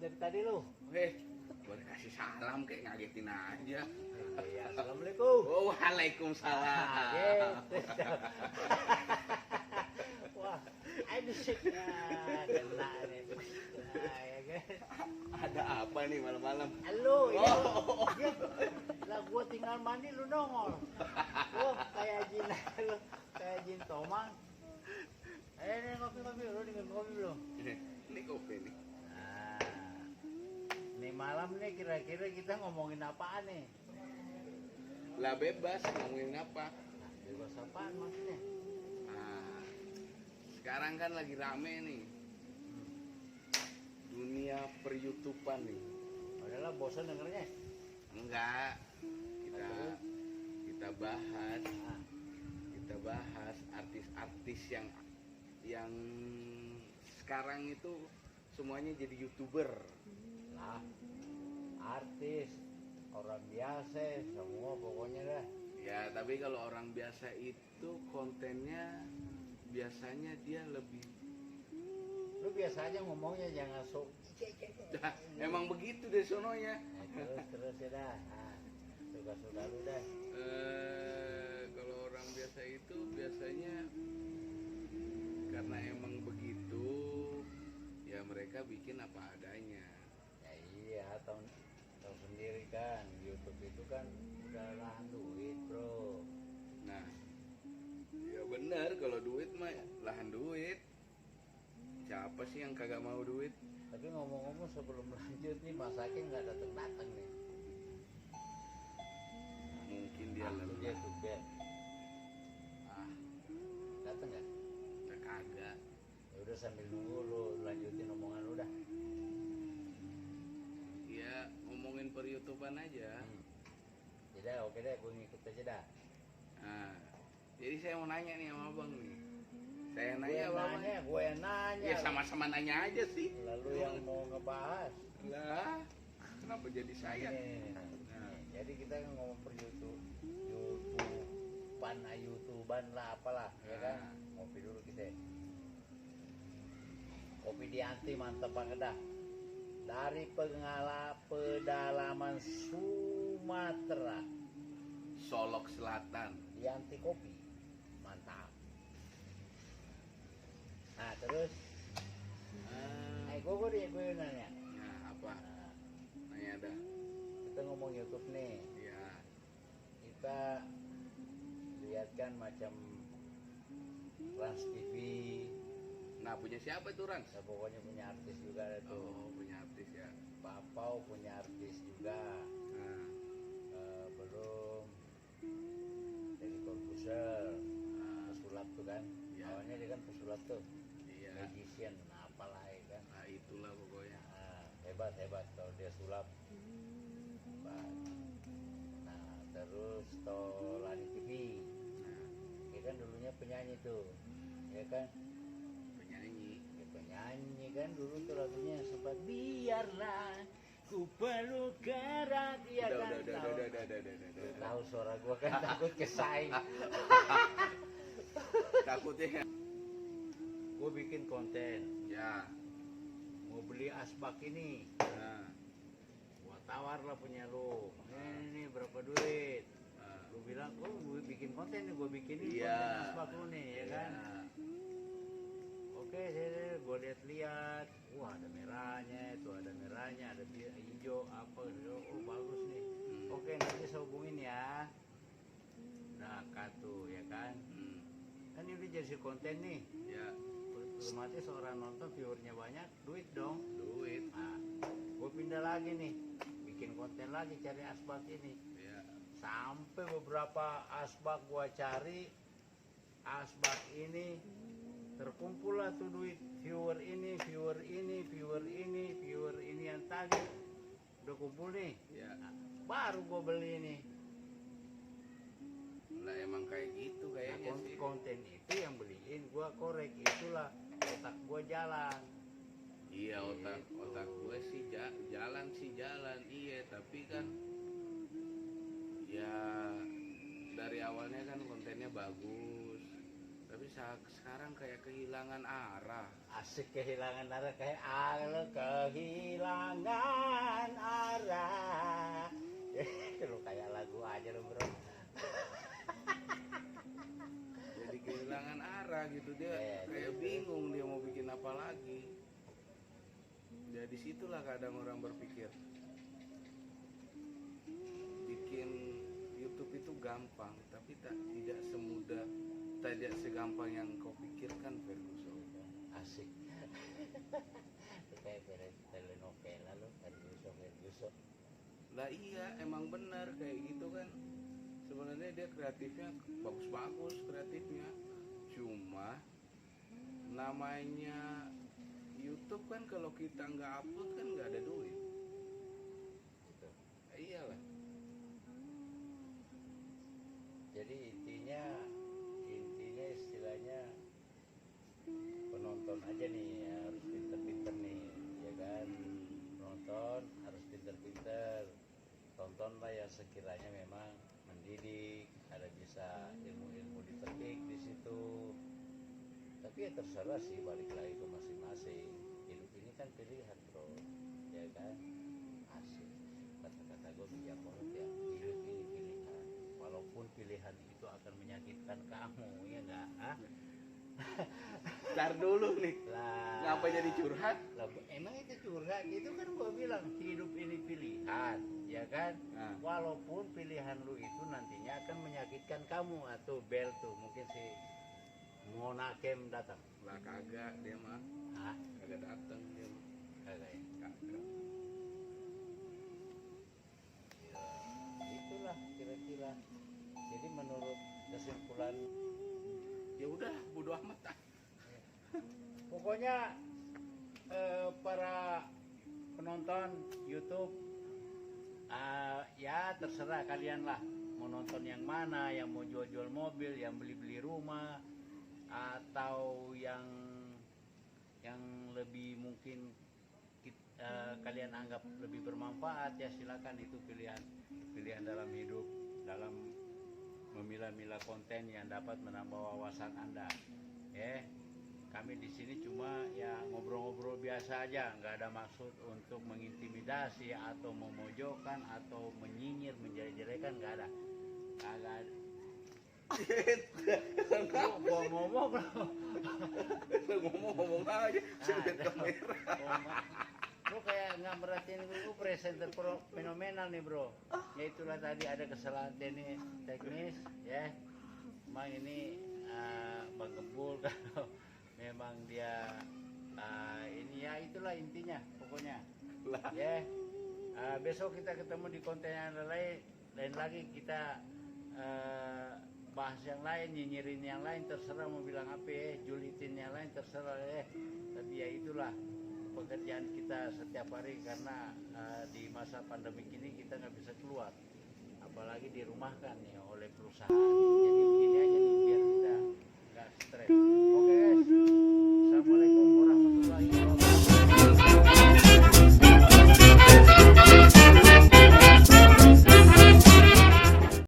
dari tadi lu? Boleh kasih salam kayak ngagetin aja. Iya, assalamualaikum. Oh, waalaikumsalam. Gitu. Wah, aduh siknya kena nih. Nah, ya kan? Ada apa nih malam-malam? Lu, ya. Lah gua tinggal mandi lu nongol. Lu kayak jin lu, kayak jin tomang. Nih kopi, lu dengan kopi belum? Ini kopi nih. Nah, nih malam nih kira-kira kita ngomongin apaan nih? Lah bebas ngomongin apa? Bebas apaan maksudnya? Nah, sekarang kan lagi rame nih. Dunia per-YouTubean nih. Padahal bosan dengernya. Enggak. Kita bahas. Nah, Kita bahas artis-artis yang sekarang itu semuanya jadi YouTuber. lah, artis, orang biasa, semua pokoknya dah. Ya, tapi kalau orang biasa itu kontennya biasanya dia lebih Lu biasa aja ngomongnya jangan sok. emang begitu deh sononya. Nah, terus ya dah. Nah, suka-suka lu dah. Kalau orang biasa itu biasanya karena emang begitu ya mereka bikin apa adanya. Ya iya, tahu sendiri kan, YouTube itu kan udah lahan duit, bro. Nah, ya benar kalau duit mah lahan duit. Siapa sih yang kagak mau duit? Tapi ngomong-ngomong sebelum lanjut nih, Mas Hakim nggak datang-datang nih. Mungkin dia Dia lelah. tuh Ben. Datang nggak? Ya kagak. Ya udah sambil nunggu lu lanjutin omongan lu dah. Ya ngomongin per YouTubean aja. Jadi oke deh, gue ngikut aja dah. Nah, jadi saya mau nanya nih sama abang nih. Saya Gue nanya yang apa? nanya, gue yang nanya. Ya sama-sama nanya aja sih. Lalu yang mau ngebahas. Lah, kenapa jadi saya? Nih, jadi kita ngomong per YouTubean lah apalah, ya kan? Ngopi dulu kita. Kopi di Anti mantap banget dah. Dari pedalaman Sumatera, Solok Selatan. di Anti Kopi, mantap. Nah terus, gue nanya. Nah, apa? Nah, Nanya dah. kita ngomong YouTube nih. Ya, Kita lihat kan macam Trans TV, nah punya siapa tuh Rans? ya pokoknya punya artis juga ada tuh. Oh, punya artis ya. Papau punya artis juga. Nah, Belum jadi komposer, pesulap tuh kan. Ya. Awalnya dia kan pesulap tuh, iya. magician, apalah ya kan. Nah, itulah pokoknya. Nah, hebat kalau dia sulap. Hebat. Nah, terus Tolani TV, Nah, dia kan dulunya penyanyi tuh, ya kan. penyanyi. Ya, penyanyi kan dulu tuh lagunya sempat biarlah ku peluk erat, ya kan. Udah. Tahu suara gua kan takut kesaing. Takutnya. Gua bikin konten, Ya. mau beli asbak ini, Nah, gua tawar lah punya lu. Ini berapa duit? nah. Lu bilang, oh gue bikin konten nih, gue bikinin Iya. konten asbak lu nih, ya kan. Oke, gue lihat-lihat, wah ada merahnya, itu ada merahnya, ada hijau, apa, oh bagus nih. Oke, nanti saya hubungin ya. Nah, tuh, ya kan. Kan ini udah jadi konten nih. Ya, Otomatis orang nonton, viewernya banyak, duit dong. duit. Nah, gue pindah lagi nih, bikin konten lagi cari asbak ini. Ya. Sampai beberapa asbak gua cari, asbak ini terkumpul lah tuh duit. Viewer ini yang tadi udah kumpul nih. Ya. Nah, baru gua beli nih. Lah emang kayak gitu Nah, kayaknya sih. konten itu yang beliin gua korek, itulah otak gua jalan. Iya, otak gue sih jalan iya, tapi kan ya dari awalnya kan kontennya bagus, tapi Tapi sekarang kayak kehilangan arah. Asik kehilangan arah kayak kehilangan arah. Lu kayak lagu aja lu bro. Jadi kehilangan arah gitu, dia kayak bingung dia mau bikin apa lagi. Jadi situlah kadang orang berpikir bikin YouTube itu gampang, tapi tidak semudah, tidak segampang yang kau pikirkan, Ferguson. Asik. Itu kayak telenovela lu, Ferguson. Lah iya, emang benar kayak gitu kan. Sebenarnya dia kreatifnya bagus-bagus kreatifnya. Cuma namanya YouTube kan, kalau kita nggak upload kan nggak ada duit. Gitu. Iyalah. Jadi intinya istilahnya penonton aja nih harus pinter-pinter nih, ya kan? Penonton harus pinter-pinter. Tontonlah yang sekiranya memang mendidik, ada bisa ilmu-ilmu dipetik di situ. Tapi ya terserah sih, balik lagi ke masing-masing. Hidup ini kan pilihan bro, ya kan? Asik. Kata-kata gue bijak banget ya. Hidup ini pilihan. Walaupun pilihan itu akan menyakitkan kamu, ya enggak? Hah? Ntar dulu nih. Lah, Ngapa jadi curhat? lah, emang itu curhat? Itu kan gue bilang hidup ini pilihan, ya kan? Nah. Walaupun pilihan lu itu nantinya akan menyakitkan kamu. Atau Bel tuh mungkin si Monakem datang. Lah kagak dia mah. Hah? Kagak datang dia mah. Kagak ya? Kagak. Ya, itulah kira-kira. Jadi menurut kesimpulan, Ya udah, bodo amat ah. pokoknya para penonton YouTube, ya terserah kalian lah mau nonton yang mana, yang mau jual-jual mobil, yang beli-beli rumah, atau yang lebih mungkin kalian anggap lebih bermanfaat, ya silakan. Itu pilihan dalam hidup, dalam memilah-milah konten yang dapat menambah wawasan Anda. Kami di sini cuma ya ngobrol-ngobrol biasa aja, nggak ada maksud untuk mengintimidasi atau memojokkan atau menyinyir, menjelek-jelekan, nggak ada. Kagak ada. Gua ngomong Ngomong aja, sebut kamera. Lu kayak nggak merhatiin gue presenter fenomenal nih bro. Ya itulah tadi ada kesalahan teknis ya. Emang ini Bang Gembul kalau memang dia ini ya itulah intinya pokoknya. Ya. Besok kita ketemu di konten yang lain lagi, kita bahas yang lain, nyinyirin yang lain, terserah mau bilang apa ya, julitin yang lain terserah ya. Tapi ya itulah pekerjaan kita setiap hari, karena di masa pandemi ini kita nggak bisa keluar, apalagi dirumahkan ya oleh perusahaan.